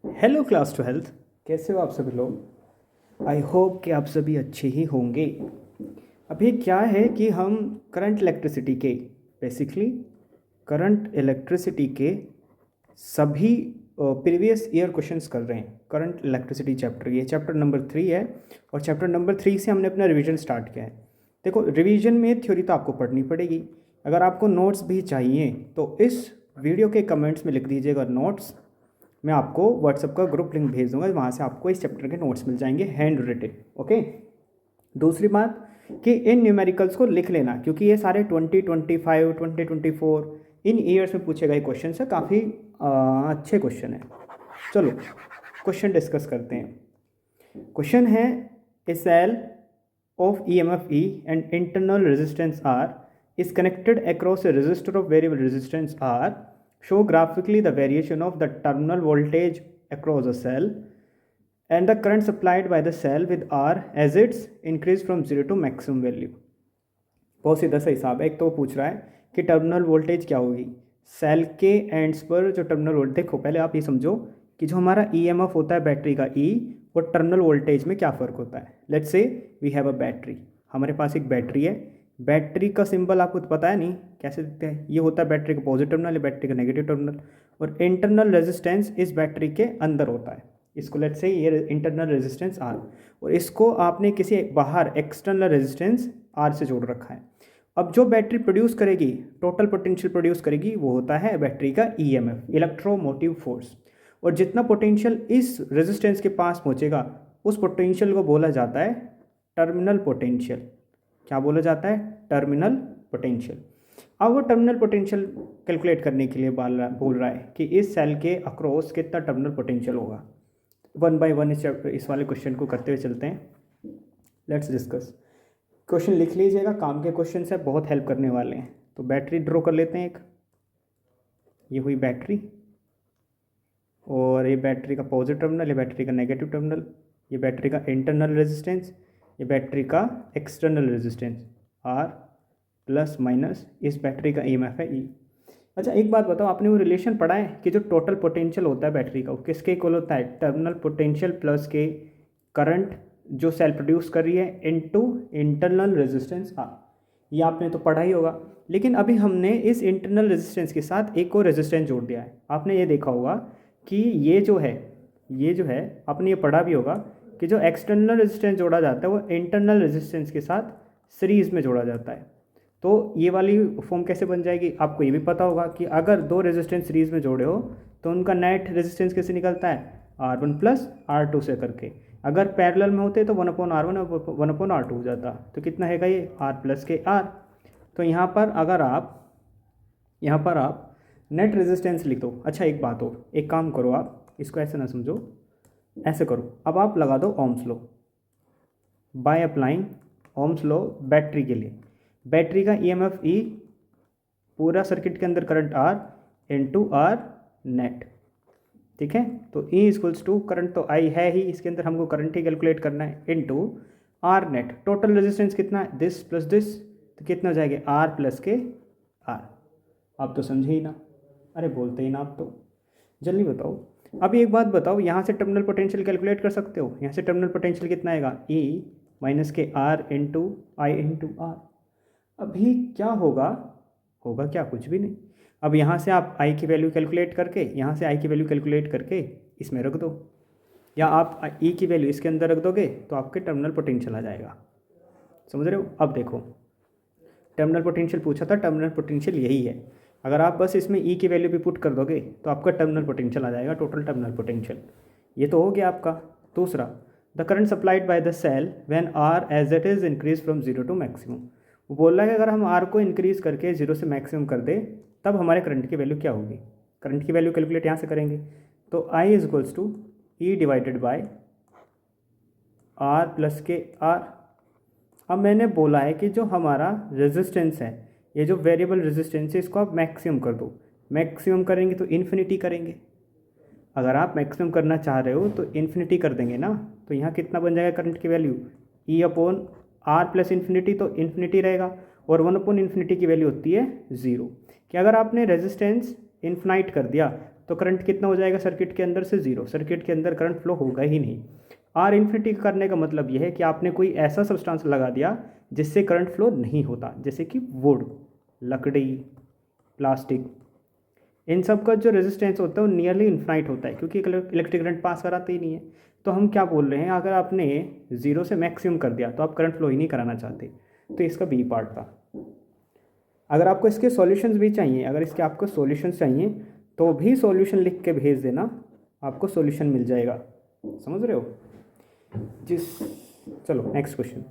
Hello class 12। कैसे हो आप सभी लोग? आई होप कि आप सभी अच्छे ही होंगे। अभी क्या है कि हम करंट इलेक्ट्रिसिटी के बेसिकली करंट इलेक्ट्रिसिटी के सभी प्रीवियस ईयर क्वेश्चंस कर रहे हैं। करंट इलेक्ट्रिसिटी चैप्टर, ये चैप्टर नंबर 3 है और चैप्टर नंबर 3 से हमने अपना रिवीजन स्टार्ट किया है। देखो, रिवीजन में थ्योरी तो आपको पढ़नी पड़ेगी। अगर आपको नोट्स भी चाहिए तो इस वीडियो के कमेंट्स में लिख दीजिएगा नोट्स। मैं आपको व्हाट्सएप का ग्रुप लिंक भेज दूंगा, वहाँ से आपको इस चैप्टर के नोट्स मिल जाएंगे हैंड रिटेन। ओके। दूसरी बात कि इन न्यूमेरिकल्स को लिख लेना, क्योंकि ये सारे 2025 2024 इन ईयर्स में पूछे गए क्वेश्चन है। काफ़ी अच्छे क्वेश्चन है। चलो क्वेश्चन डिस्कस करते हैं। क्वेश्चन है ए cell of EMF E and internal resistance R is connected across a resistor of variable resistance R. Show graphically the variation of the terminal voltage across a cell and the current supplied by the cell with R as it's increased from 0 to maximum value. बहुत सीधा सा हिसाब है। एक तो पूछ रहा है कि टर्मिनल वोल्टेज क्या होगी सेल के एंड्स पर। जो टर्मिनल वोल्टेज, देखो पहले आप ये समझो कि जो हमारा EMF होता है बैटरी का E और टर्मिनल वोल्टेज में क्या फ़र्क होता है। Let's say we have a battery. हमारे पास एक बैटरी है। बैटरी का सिंबल आपको तो पता है नहीं कैसे दिखते हैं। ये होता है बैटरी का पॉजिटिव टर्मिनल, या बैटरी का नेगेटिव टर्मिनल। और इंटरनल रेजिस्टेंस इस बैटरी के अंदर होता है। इसको लेट्स से ये इंटरनल रेजिस्टेंस R, और इसको आपने किसी बाहर एक्सटर्नल रेजिस्टेंस R से जोड़ रखा है। अब जो बैटरी प्रोड्यूस करेगी, टोटल पोटेंशियल प्रोड्यूस करेगी, वो होता है बैटरी का EMF, इलेक्ट्रोमोटिव फोर्स। और जितना पोटेंशियल इस रेजिस्टेंस के पास पहुंचेगा उस पोटेंशियल को बोला जाता है टर्मिनल पोटेंशियल। क्या बोला जाता है? Terminal potential. अब वो टर्मिनल पोटेंशियल कैलकुलेट करने के लिए बोल रहा है कि इस सेल के अक्रॉस कितना टर्मिनल पोटेंशियल होगा। वन बाय वन इस वाले क्वेश्चन को करते हुए चलते हैं। Let's discuss. क्वेश्चन लिख लीजिएगा, काम के क्वेश्चन से बहुत हेल्प करने वाले हैं। तो बैटरी ड्रॉ कर लेते हैं एक। ये हुई बैटरी, और ये बैटरी का पॉजिटिव टर्मिनल, ये बैटरी का नेगेटिव टर्मिनल, ये बैटरी का इंटरनल रेजिस्टेंस, ये बैटरी का external resistance R plus minus इस बैटरी का EMF है E। अच्छा एक बात बताओ, आपने वो रिलेशन पढ़ा है कि जो टोटल पोटेंशियल होता है बैटरी का वो किसके इक्वल होता है? टर्मिनल पोटेंशियल प्लस के करंट जो सेल प्रोड्यूस कर रही है इनटू इंटरनल रेजिस्टेंस R। ये आपने तो पढ़ा ही होगा। लेकिन अभी हमने इस इंटरनल रेजिस्टेंस के साथ एक और रेजिस्टेंस जोड़ दिया है। आपने ये देखा होगा कि ये जो है आपने ये पढ़ा भी होगा कि जो एक्सटर्नल रेजिस्टेंस जोड़ा जाता है वो इंटरनल रेजिस्टेंस के साथ सीरीज़ में जोड़ा जाता है। तो ये वाली फॉर्म कैसे बन जाएगी? आपको ये भी पता होगा कि अगर दो रेजिस्टेंस सीरीज़ में जोड़े हो तो उनका नेट रेजिस्टेंस कैसे निकलता है? R1 प्लस R2 से करके। अगर पैरेलल में होते तो 1/R1 और 1/R2 हो जाता। तो कितना है ये? R प्लस के R। तो यहाँ पर आप नेट रेजिस्टेंस लिख दो। अच्छा एक बात और, एक काम करो, आप इसको ऐसे ना समझो, ऐसे करो। अब आप लगा दो Ohm's law. By applying Ohm's law battery के लिए, बैटरी का EMF E, पूरा सर्किट के अंदर current R into R net. ठीक है, तो E इक्वल्स टू करंट तो I है ही, इसके अंदर हमको करंट ही कैलकुलेट करना है, into R net. Total resistance कितना है? दिस प्लस दिस, तो कितना हो जाएगा? R प्लस के R। आप तो समझे ही ना, अरे बोलते ही ना आप तो। जल्दी बताओ। अभी एक बात बताओ, यहाँ से टर्मिनल पोटेंशियल कैलकुलेट कर सकते हो? यहाँ से टर्मिनल पोटेंशियल कितना आएगा? E माइनस के R into I into R। अभी क्या होगा? होगा क्या? कुछ भी नहीं। अब यहाँ से आप I की वैल्यू कैलकुलेट करके, यहाँ से I की वैल्यू कैलकुलेट करके इसमें रख दो, या आप E की वैल्यू इसके अंदर रख दोगे तो आपके टर्मिनल पोटेंशियल आ जाएगा। समझ रहे हो? अब देखो, टर्मिनल पोटेंशियल पूछा था, टर्मिनल पोटेंशियल यही है। अगर आप बस इसमें E की वैल्यू भी पुट कर दोगे तो आपका टर्मिनल पोटेंशियल आ जाएगा, टोटल टर्मिनल पोटेंशियल। ये तो हो गया आपका। दूसरा, the current supplied by the cell when R as it is increase from 0 to maximum. वो बोल रहा है कि अगर हम R को इंक्रीज़ करके 0 से मैक्सिमम कर दे तब हमारे करंट की वैल्यू क्या होगी। करंट की वैल्यू कैलकुलेट यहाँ से करेंगे, तो I is equals to E divided by R plus के R। अब मैंने बोला है कि जो हमारा रेजिस्टेंस है, ये जो वेरिएबल रेजिस्टेंस है, इसको आप मैक्सिमम कर दो। मैक्सिमम करेंगे तो इन्फिनिटी करेंगे। अगर आप मैक्सिमम करना चाह रहे हो तो इन्फिनिटी कर देंगे ना। तो यहाँ कितना बन जाएगा करंट की value? E upon R plus infinity, तो इन्फिनिटी रहेगा, और 1 अपॉन इन्फिनिटी की वैल्यू होती है 0। कि अगर आपने रेजिस्टेंस इन्फिनाइट कर दिया तो करंट कितना हो जाएगा सर्किट के अंदर से? ज़ीरो। सर्किट के अंदर करंट फ्लो होगा ही नहीं। आर इन्फिनिटी करने का मतलब यह है कि आपने कोई ऐसा सब्सटेंस लगा दिया जिससे करंट फ्लो नहीं होता, जैसे कि वुड, लकड़ी, प्लास्टिक, इन सब का जो रेजिस्टेंस होता है वो नियरली इन्फाइनाइट होता है, क्योंकि इलेक्ट्रिक करंट पास कराते ही नहीं है। तो हम क्या बोल रहे हैं, अगर आपने ज़ीरो से मैक्सिमम कर दिया तो आप करंट फ्लो ही नहीं कराना चाहते। तो इसका बी पार्ट था। अगर आपको इसके सॉल्यूशंस भी चाहिए, अगर इसके आपको सॉल्यूशंस चाहिए तो भी सॉल्यूशन लिख के भेज देना, आपको सॉल्यूशन मिल जाएगा। समझ रहे हो? जिस चलो नेक्स्ट क्वेश्चन।